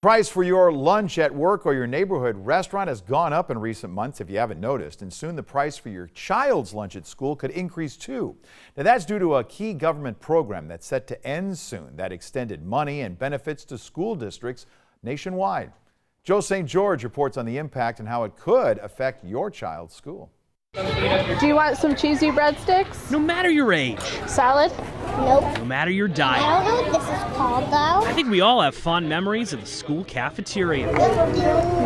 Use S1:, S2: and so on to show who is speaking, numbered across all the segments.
S1: Price for your lunch at work or your neighborhood restaurant has gone up in recent months if you haven't noticed, and soon the price for your child's lunch at school could increase too. Now that's due to a key government program that's set to end soon that extended money and benefits to school districts nationwide. Joe St. George reports on the impact and how it could affect your child's school.
S2: Do you want some cheesy breadsticks?
S3: No matter your age.
S2: Salad?
S4: Nope.
S3: No matter your diet.
S4: I don't know what this is called, though.
S3: I think we all have fond memories of the school cafeteria.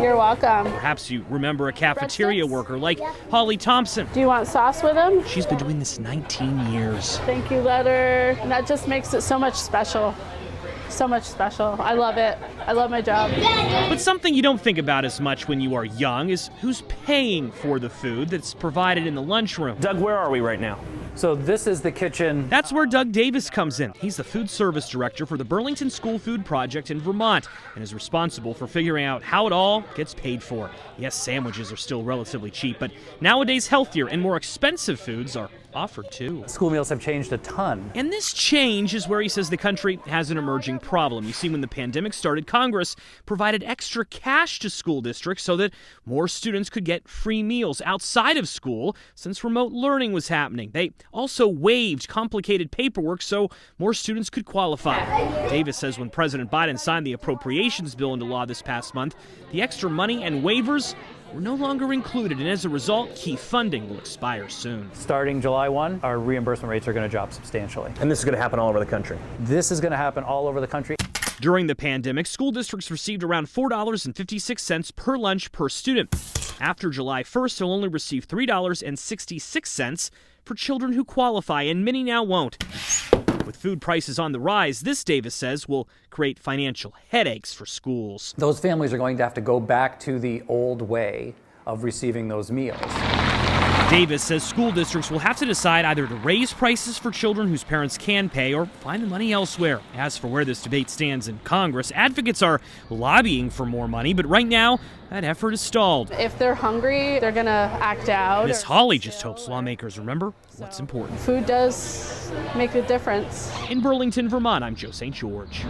S2: You're welcome.
S3: Perhaps you remember a cafeteria
S2: Breadsticks?
S3: worker like Holly Thompson.
S2: Do you want sauce with them?
S3: She's been doing this 19 years.
S2: Thank you letter. And that just makes it so much special. So much special. I love it. I love my job.
S3: But something you don't think about as much when you are young is who's paying for the food that's provided in the lunchroom.
S5: Doug, where are we right now? So this is the kitchen.
S3: That's where Doug Davis comes in. He's the food service director for the Burlington School Food Project in Vermont and is responsible for figuring out how it all gets paid for. Yes, sandwiches are still relatively cheap, but nowadays healthier and more expensive foods are offered too.
S5: School meals have changed a ton.
S3: And this change is where he says the country has an emerging problem. You see, when the pandemic started, Congress provided extra cash to school districts so that more students could get free meals outside of school since remote learning was happening. They also waived complicated paperwork so more students could qualify. Davis says when President Biden signed the appropriations bill into law this past month, the extra money and waivers were no longer included, and as a result, key funding will expire soon.
S5: Starting July 1, our reimbursement rates are going to drop substantially.
S6: And this is going to happen all over the country.
S5: This is going to happen all over the country.
S3: During the pandemic, school districts received around $4.56 per lunch per student. After July 1st, they'll only receive $3.66 for children who qualify, and many now won't. With food prices on the rise, this, Davis says, will create financial headaches for schools.
S5: Those families are going to have to go back to the old way of receiving those meals.
S3: Davis says school districts will have to decide either to raise prices for children whose parents can pay or find the money elsewhere. As for where this debate stands in Congress, advocates are lobbying for more money, but right now, that effort is stalled.
S2: If they're hungry, they're going to act out.
S3: Miss Holly just hopes lawmakers remember what's important.
S2: Food does make a difference.
S3: In Burlington, Vermont, I'm Joe St. George.